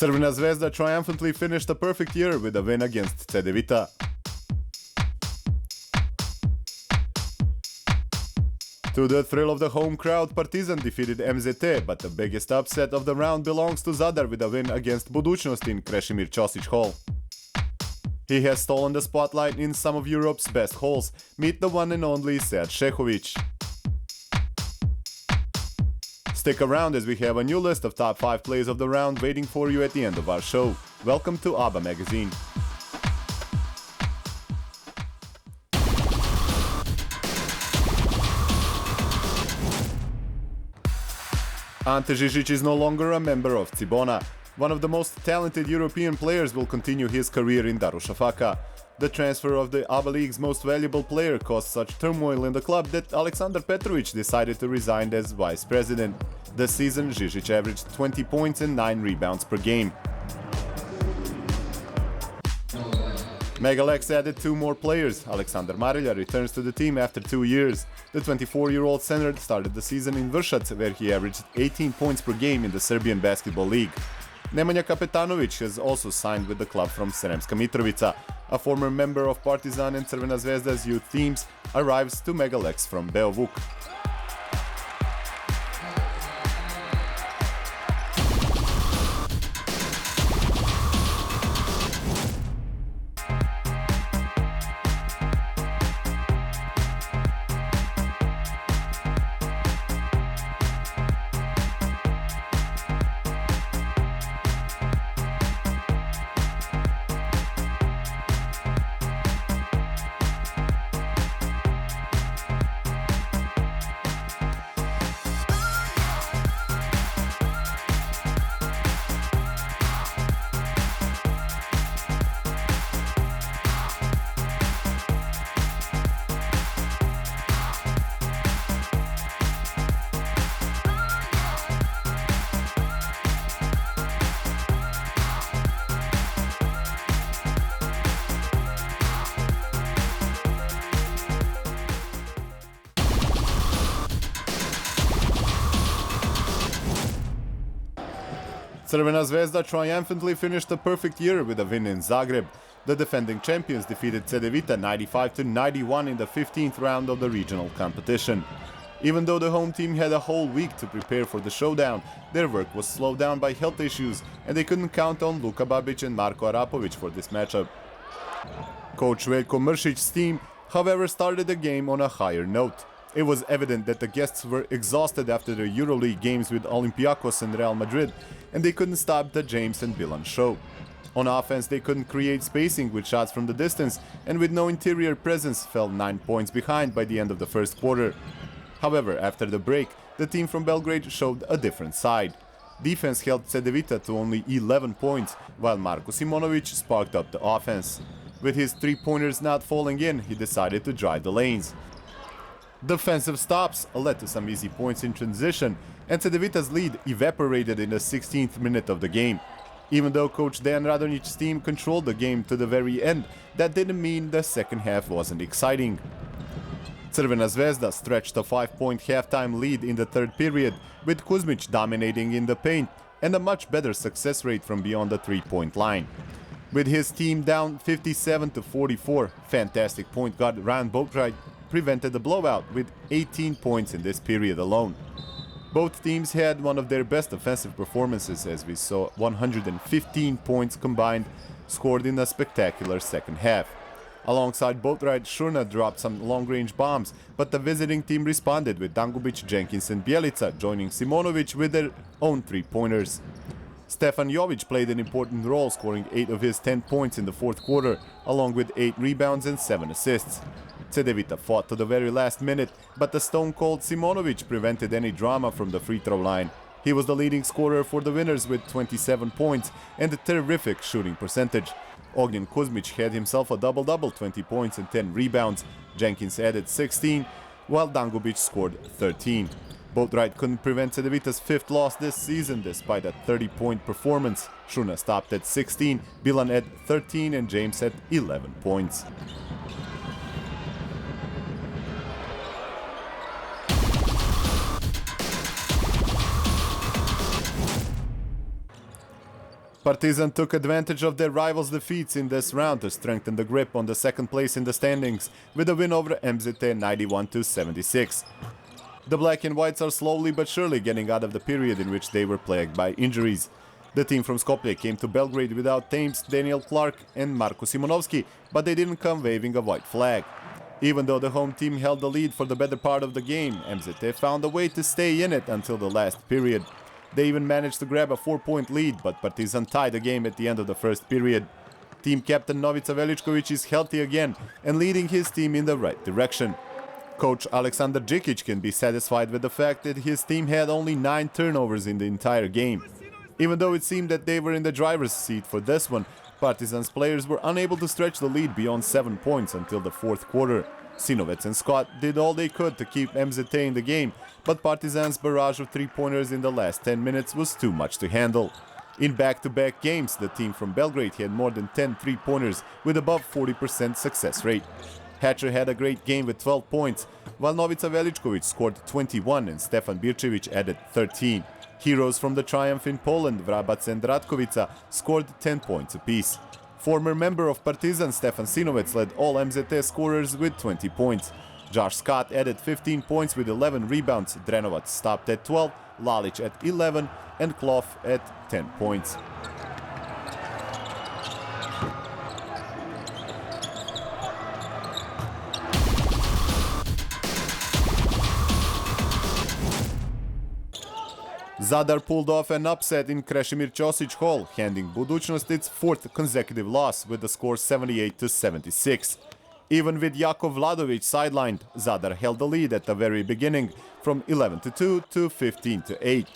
Crvena zvezda triumphantly finished a perfect year with a win against j.t.d. To the thrill of the home crowd, Partizan defeated MZT, but the biggest upset of the round belongs to Zadar with a win against Budućnost in Krešimir Ćosić Hall. He has stolen the spotlight in some of Europe's best halls. Meet the one and only Sead Šehović. Stick around as we have a new list of top 5 plays of the round waiting for you at the end of our show. Welcome to ABBA magazine. Ante Žižić is no longer a member of Cibona. One of the most talented European players will continue his career in Darüşşafaka. The transfer of the ABBA League's most valuable player caused such turmoil in the club that Aleksandar Petrović decided to resign as vice president. This season, Žižić averaged 20 points and 9 rebounds per game. Megalex added 2 more players. Aleksandar Marilja returns to the team after 2 years. The 24-year-old center started the season in Vršac, where he averaged 18 points per game in the Serbian Basketball League. Nemanja Kapetanović has also signed with the club from Sremska Mitrovica. A former member of Partizan and Crvena Zvezda's youth teams arrives to Megalex from Beovuk. Crvena Zvezda triumphantly finished a perfect year with a win in Zagreb. The defending champions defeated Cedevita 95-91 in the 15th round of the regional competition. Even though the home team had a whole week to prepare for the showdown, their work was slowed down by health issues and they couldn't count on Luka Babic and Marko Arapovic for this matchup. Coach Veljko Mršić's team, however, started the game on a higher note. It was evident that the guests were exhausted after the EuroLeague games with Olympiacos and Real Madrid, and they couldn't stop the James and Bilan show. On offense, they couldn't create spacing with shots from the distance, and with no interior presence, fell 9 points behind by the end of the first quarter. However, after the break, the team from Belgrade showed a different side. Defense held Cedevita to only 11 points, while Marko Simonovic sparked up the offense. With his 3-pointers not falling in, he decided to drive the lanes. Defensive stops led to some easy points in transition, and Cedevita's lead evaporated in the 16th minute of the game. Even though coach Dejan Radonjić's team controlled the game to the very end, that didn't mean the second half wasn't exciting. Crvena Zvezda stretched a 5-point halftime lead in the third period, with Kuzmić dominating in the paint and a much better success rate from beyond the 3-point line. With his team down 57-44, fantastic point guard Ryan Boatright prevented the blowout with 18 points in this period alone. Both teams had one of their best offensive performances as we saw 115 points combined scored in a spectacular second half. Alongside Boatright, Šurna dropped some long-range bombs, but the visiting team responded with Dangubić, Jenkins and Bjelica joining Simonovic with their own 3-pointers. Stefan Jovic played an important role, scoring 8 of his 10 points in the fourth quarter, along with 8 rebounds and 7 assists. Cedevita fought to the very last minute, but the stone-cold Simonovic prevented any drama from the free-throw line. He was the leading scorer for the winners with 27 points and a terrific shooting percentage. Ognjen Kuzmić had himself a double-double, 20 points and 10 rebounds. Jenkins added 16, while Dangubić scored 13. Boatright couldn't prevent Cedevita's 5th loss this season despite a 30-point performance. Šurna stopped at 16, Bilan at 13 and James at 11 points. Partizan took advantage of their rivals' defeats in this round to strengthen the grip on the second place in the standings with a win over MZT 91-76. The black and whites are slowly but surely getting out of the period in which they were plagued by injuries. The team from Skopje came to Belgrade without Thames, Daniel Clark and Marko Simonovski, but they didn't come waving a white flag. Even though the home team held the lead for the better part of the game, MZT found a way to stay in it until the last period. They even managed to grab a 4-point lead, but Partizan tied the game at the end of the first period. Team captain Novica Veličković is healthy again and leading his team in the right direction. Coach Aleksandar Džikić can be satisfied with the fact that his team had only 9 turnovers in the entire game. Even though it seemed that they were in the driver's seat for this one, Partizan's players were unable to stretch the lead beyond 7 points until the fourth quarter. Sinovec and Scott did all they could to keep MZT in the game, but Partizan's barrage of 3-pointers in the last 10 minutes was too much to handle. In back-to-back games, the team from Belgrade had more than 10 3-pointers with above 40% success rate. Hatcher had a great game with 12 points, while Novica Veličković scored 21 and Stefan Birčević added 13. Heroes from the triumph in Poland, Vrabac and Ratkovica, scored 10 points apiece. Former member of Partizan Stefan Sinovec led all MZT scorers with 20 points. Josh Scott added 15 points with 11 rebounds, Drenovac stopped at 12, Lalic at 11 and Kloff at 10 points. Zadar pulled off an upset in Krešimir Ćosić Hall, handing Budućnost its 4th consecutive loss with the score 78-76. Even with Jakov Vladović sidelined, Zadar held the lead at the very beginning from 11-2 to 15-8.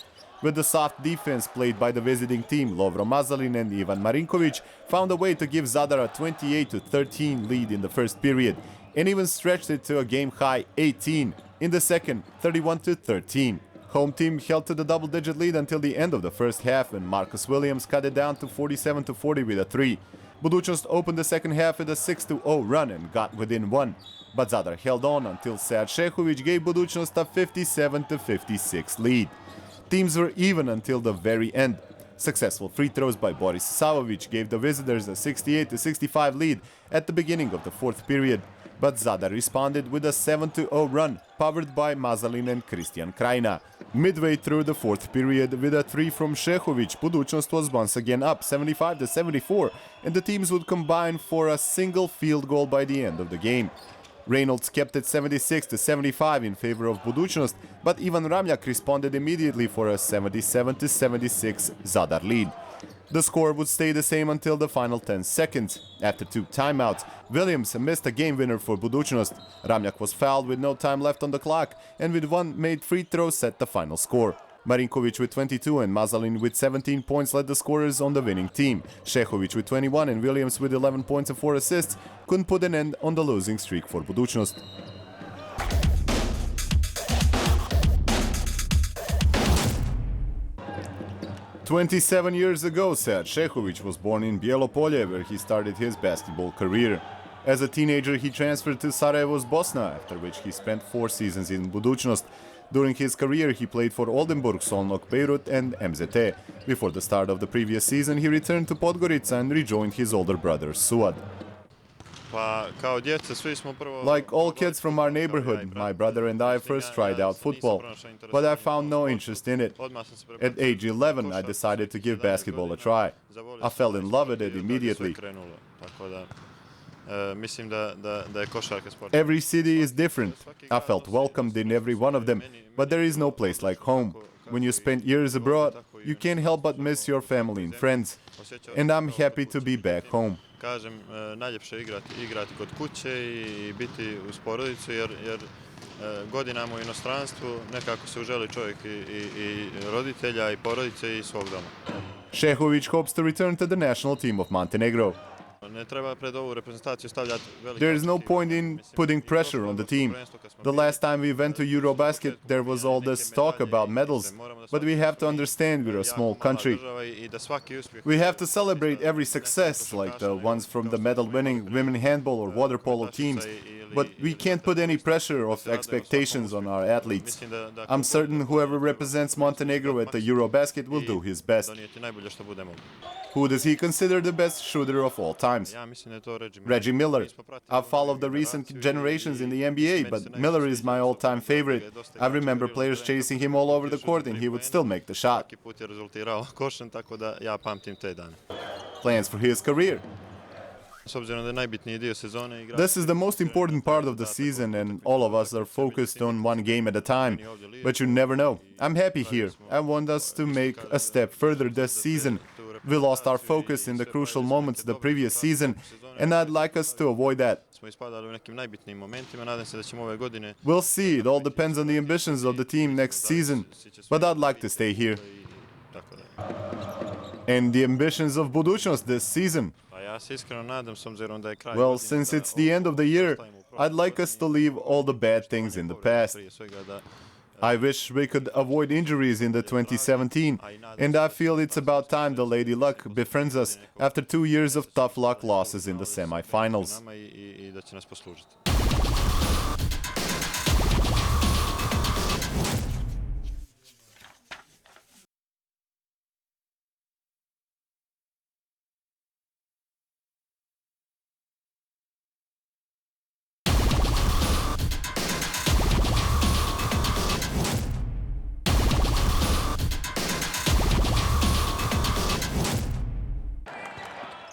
With the soft defense played by the visiting team, Lovro Mazalin and Ivan Marinković found a way to give Zadar a 28-13 lead in the first period and even stretched it to a game-high 18 in the second, 31-13. Home team held to the double-digit lead until the end of the first half when Marcus Williams cut it down to 47-40 with a 3. Budućnost opened the second half with a 6-0 run and got within 1. But Zadar held on until Sead Šehović gave Budućnost a 57-56 lead. Teams were even until the very end. Successful free throws by Boris Savović gave the visitors a 68-65 lead at the beginning of the fourth period. But Zadar responded with a 7-0 run, powered by Mazalin and Christian Krajina. Midway through the fourth period, with a 3 from Šehović, Budućnost was once again up 75-74, and the teams would combine for a single field goal by the end of the game. Reynolds kept it 76-75 in favor of Budućnost, but Ivan Ramljak responded immediately for a 77-76 Zadar lead. The score would stay the same until the final 10 seconds. After 2 timeouts, Williams missed a game winner for Budućnost. Ramljak was fouled with no time left on the clock, and with 1 made free throw set the final score. Marinković with 22 and Mazalin with 17 points led the scorers on the winning team. Šehović with 21 and Williams with 11 points and 4 assists couldn't put an end on the losing streak for Budućnost. "27 years ago, Sead Šehović was born in Bijelopolje, where he started his basketball career. As a teenager, he transferred to Sarajevo's Bosna, after which he spent 4 seasons in Budućnost. During his career, he played for Oldenburg, Solnog, Beirut and MZT. Before the start of the previous season, he returned to Podgorica and rejoined his older brother, Suad. Like all kids from our neighborhood, my brother and I first tried out football, but I found no interest in it. At age 11, I decided to give basketball a try. I fell in love with it immediately. Every city is different. I felt welcomed in every one of them, but there is no place like home. When you spend years abroad, you can't help but miss your family and friends. And I'm happy to be back home. Najljepše igrati kod kuće i biti uz porodicu jer godinama u inostranstvu nekako se uželi čovjek i roditelja i porodice i svog doma. Šehović hopes to return to the national team of Montenegro. There is no point in putting pressure on the team. The last time we went to Eurobasket, there was all this talk about medals, but we have to understand we're a small country. We have to celebrate every success, like the ones from the medal-winning women handball or water polo teams, but we can't put any pressure of expectations on our athletes. I'm certain whoever represents Montenegro at the Eurobasket will do his best. Who does he consider the best shooter of all times? Reggie Miller. I've followed the recent generations in the NBA, but Miller is my all-time favorite. I remember players chasing him all over the court and he would still make the shot. Plans for his career. This is the most important part of the season and all of us are focused on one game at a time. But you never know. I'm happy here. I want us to make a step further this season. We lost our focus in the crucial moments the previous season and I'd like us to avoid that. We'll see, it all depends on the ambitions of the team next season, but I'd like to stay here. And the ambitions of Budućnost this season? Well, since it's the end of the year, I'd like us to leave all the bad things in the past. I wish we could avoid injuries in the 2017, and I feel it's about time the Lady Luck befriends us after 2 years of tough luck losses in the semi-finals.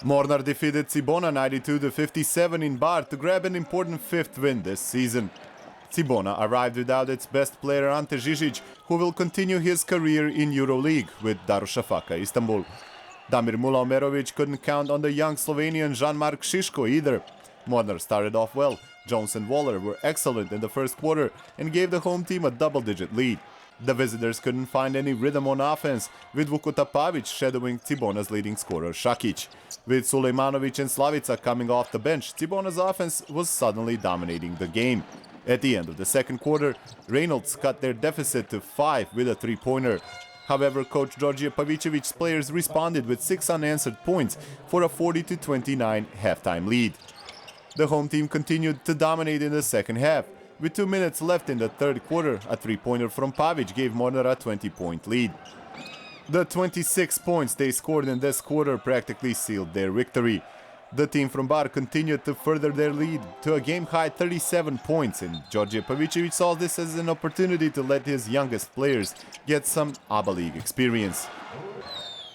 Mornar defeated Cibona 92-57 in Bar to grab an important fifth win this season. Cibona arrived without its best player Ante Žižić, who will continue his career in EuroLeague with Darüşşafaka Istanbul. Damir Mulaomerovic couldn't count on the young Slovenian Jean-Marc Šiško either. Mornar started off well. Jones and Waller were excellent in the first quarter and gave the home team a double-digit lead. The visitors couldn't find any rhythm on offense, with Vukuta Pavic shadowing Cibona's leading scorer Šakić. With Sulejmanovic and Slavica coming off the bench, Cibona's offense was suddenly dominating the game. At the end of the second quarter, Reynolds cut their deficit to 5 with a three-pointer. However, coach Đorđe Pavicevic's players responded with 6 unanswered points for a 40-29 halftime lead. The home team continued to dominate in the second half. With 2 minutes left in the third quarter, a three-pointer from Pavic gave Mornar a 20-point lead. The 26 points they scored in this quarter practically sealed their victory. The team from Bar continued to further their lead to a game-high 37 points, and Đorđe Pavicevic saw this as an opportunity to let his youngest players get some ABA League experience.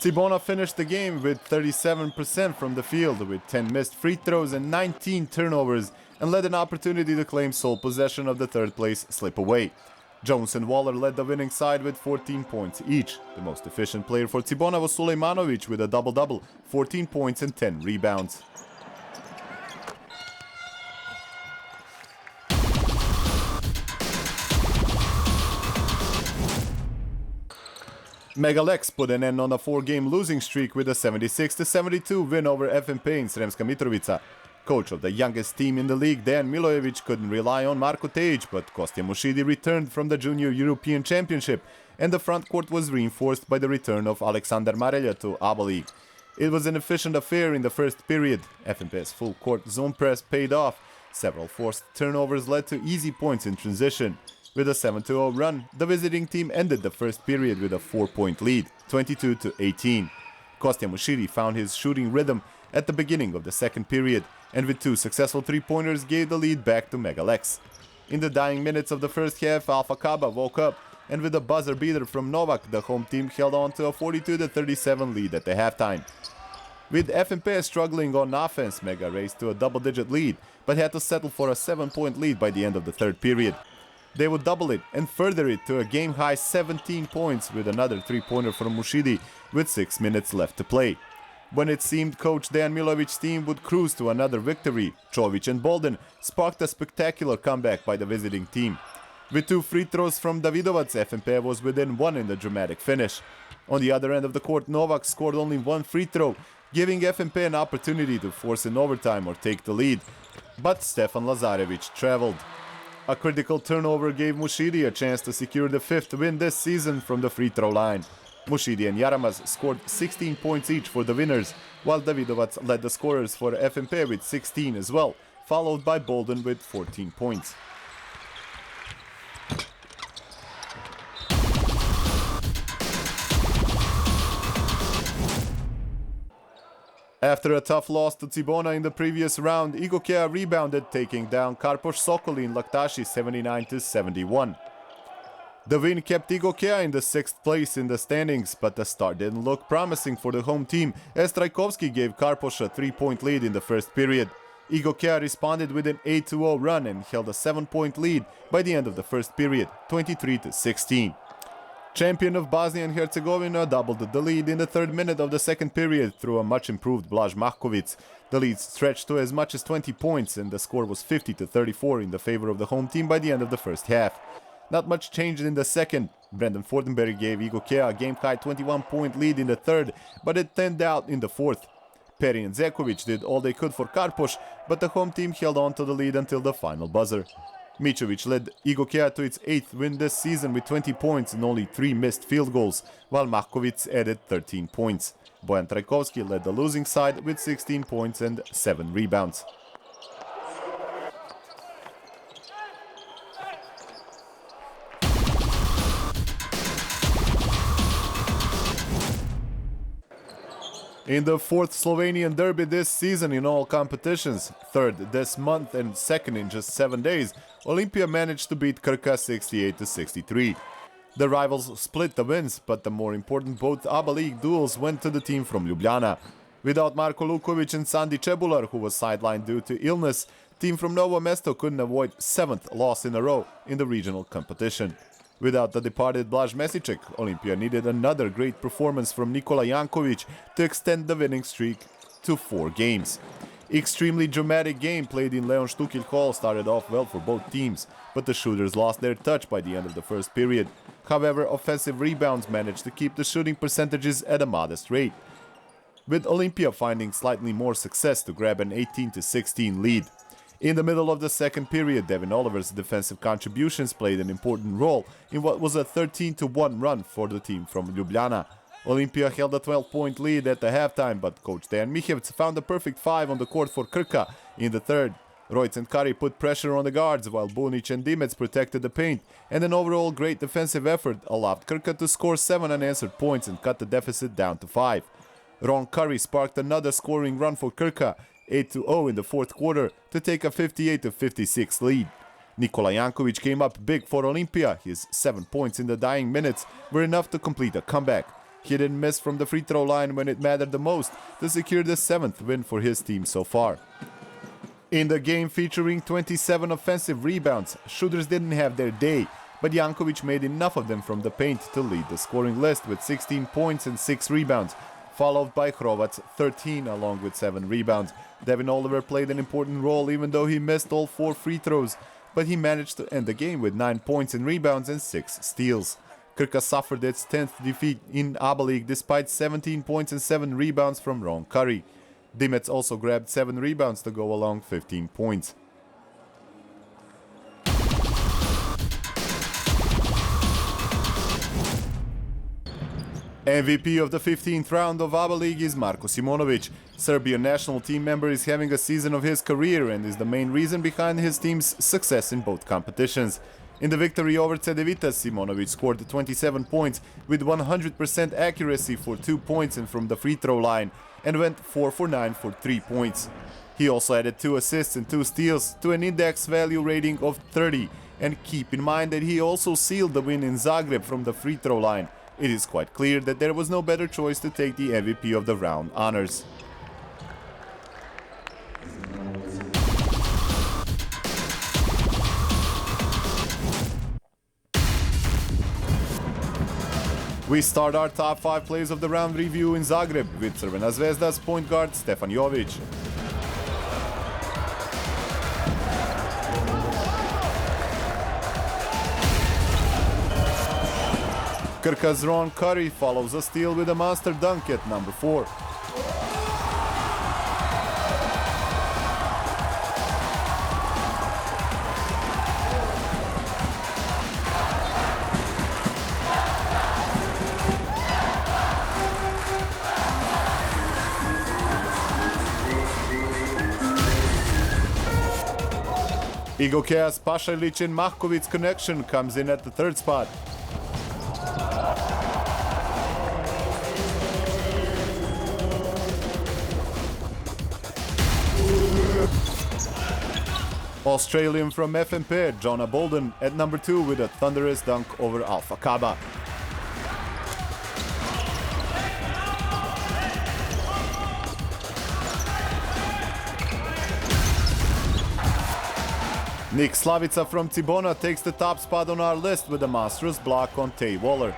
Cibona finished the game with 37% from the field, with 10 missed free throws and 19 turnovers, and let an opportunity to claim sole possession of the third place slip away. Jones and Waller led the winning side with 14 points each. The most efficient player for Cibona was Sulejmanovic with a double-double, 14 points and 10 rebounds. Megalex put an end on a 4-game losing streak with a 76-72 win over FNP in Sremska Mitrovica. Coach of the youngest team in the league, Dejan Milojevic, couldn't rely on Marko Tejic, but Kostja Mušidi returned from the Junior European Championship, and the front court was reinforced by the return of Aleksandar Marelja to ABA League. It was an efficient affair in the first period. FNP's full-court zone press paid off. Several forced turnovers led to easy points in transition. With a 7-0 run, the visiting team ended the first period with a 4-point lead, 22-18. Kostja Mušidi found his shooting rhythm at the beginning of the second period, and with 2 successful three-pointers gave the lead back to Megalex. In the dying minutes of the first half, Alpha Kaba woke up, and with a buzzer beater from Novak, the home team held on to a 42-37 lead at the halftime. With FNP struggling on offense, Mega raced to a double-digit lead, but had to settle for a 7-point lead by the end of the third period. They would double it and further it to a game-high 17 points with another three-pointer from Mušidi with 6 minutes left to play. When it seemed coach Dejan Milojevic's team would cruise to another victory, Čović and Bolden sparked a spectacular comeback by the visiting team. With 2 free throws from Davidovac, FNP was within 1 in the dramatic finish. On the other end of the court, Novak scored only 1 free throw, giving FNP an opportunity to force an overtime or take the lead. But Stefan Lazarevic traveled. A critical turnover gave Mušidi a chance to secure the 5th win this season from the free throw line. Mušidi and Jaramaz scored 16 points each for the winners, while Davidovac led the scorers for FNP with 16 as well, followed by Bolden with 14 points. After a tough loss to Cibona in the previous round, Igokea rebounded, taking down Karpoš Sokoli in Laktaši 79-71. The win kept Igokea in the 6th place in the standings, but the start didn't look promising for the home team as Trajkovski gave Karpoš a 3-point lead in the first period. Igokea responded with an 8-0 run and held a 7-point lead by the end of the first period, 23-16. Champion of Bosnia and Herzegovina doubled the lead in the 3rd minute of the 2nd period through a much improved Blaž Mahkovic. The lead stretched to as much as 20 points and the score was 50-34 in the favor of the home team by the end of the first half. Not much changed in the second. Brendan Fortenberry gave Igokea a game-high 21-point lead in the 3rd, but it thinned out in the 4th. Peri and Zekovic did all they could for Karpoš, but the home team held on to the lead until the final buzzer. Mičovic led Igokea to its 8th win this season with 20 points and only 3 missed field goals, while Mahkovic added 13 points. Bojan Trajkovski led the losing side with 16 points and 7 rebounds. In the 4th Slovenian derby this season in all competitions, 3rd this month and 2nd in just 7 days, Olimpija managed to beat Krka 68-63. The rivals split the wins, but the more important both ABA League duels went to the team from Ljubljana. Without Marko Lukovic and Sandi Čebular, who was sidelined due to illness, team from Novo Mesto couldn't avoid 7th loss in a row in the regional competition. Without the departed Blaž Mesicek, Olimpija needed another great performance from Nikola Jankovic to extend the winning streak to 4 games. Extremely dramatic game played in Leon Štukilj Hall started off well for both teams, but the shooters lost their touch by the end of the first period. However, offensive rebounds managed to keep the shooting percentages at a modest rate, with Olimpija finding slightly more success to grab an 18-16 lead. In the middle of the second period, Devin Oliver's defensive contributions played an important role in what was a 13-1 run for the team from Ljubljana. Olimpija held a 12-point lead at the halftime, but coach Dejan Mihevc found a perfect 5 on the court for Krka in the 3rd. Rojc and Kari put pressure on the guards, while Bunic and Dimec protected the paint, and an overall great defensive effort allowed Krka to score 7 unanswered points and cut the deficit down to 5. Ron Curry sparked another scoring run for Krka, 8-0 in the 4th quarter, to take a 58-56 lead. Nikola Jankovic came up big for Olimpija. His 7 points in the dying minutes were enough to complete a comeback. He didn't miss from the free throw line when it mattered the most to secure the 7th win for his team so far. In the game featuring 27 offensive rebounds, shooters didn't have their day, but Jankovic made enough of them from the paint to lead the scoring list with 16 points and 6 rebounds, followed by Hrovac 13 along with 7 rebounds. Devin Oliver played an important role even though he missed all 4 free throws, but he managed to end the game with 9 points in rebounds and 6 steals. Krka suffered its 10th defeat in ABA League despite 17 points and 7 rebounds from Ron Curry. Dimec also grabbed 7 rebounds to go along 15 points. MVP of the 15th round of ABA League is Marko Simonovic. Serbian national team member is having a season of his career and is the main reason behind his team's success in both competitions. In the victory over Cedevita, Simonovic scored 27 points with 100% accuracy for 2 points and from the free throw line, and went 4 for 9 for 3 points. He also added 2 assists and 2 steals to an index value rating of 30, and keep in mind that he also sealed the win in Zagreb from the free throw line. It is quite clear that there was no better choice to take the MVP of the round honors. We start our top 5 plays of the round review in Zagreb with Crvena Zvezda's point guard Stefan Jovic. Krka's Ron Curry follows a steal with a monster dunk at number 4. Igokea's Pašalić and Mahkovic's connection comes in at the third spot. Australian from FNP, Jonah Bolden, at number 2 with a thunderous dunk over Alpha Kaba. Nick Slavica from Cibona takes the top spot on our list with a monstrous block on Tay Waller.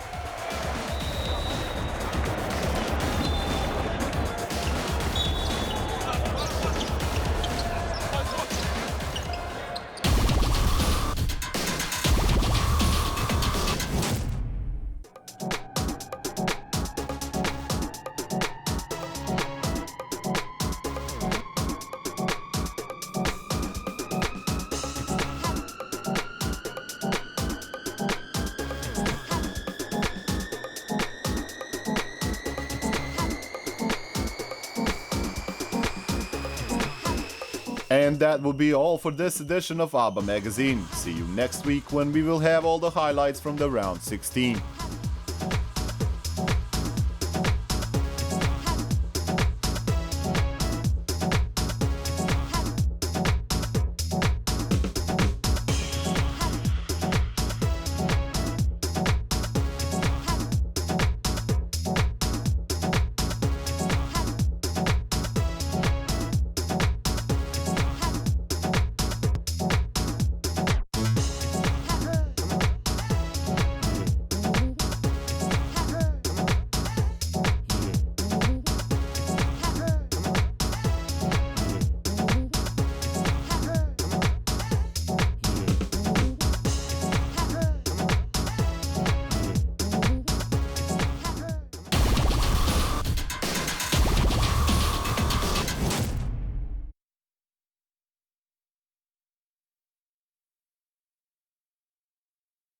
And that will be all for this edition of ABBA Magazine. See you next week when we will have all the highlights from the round 16.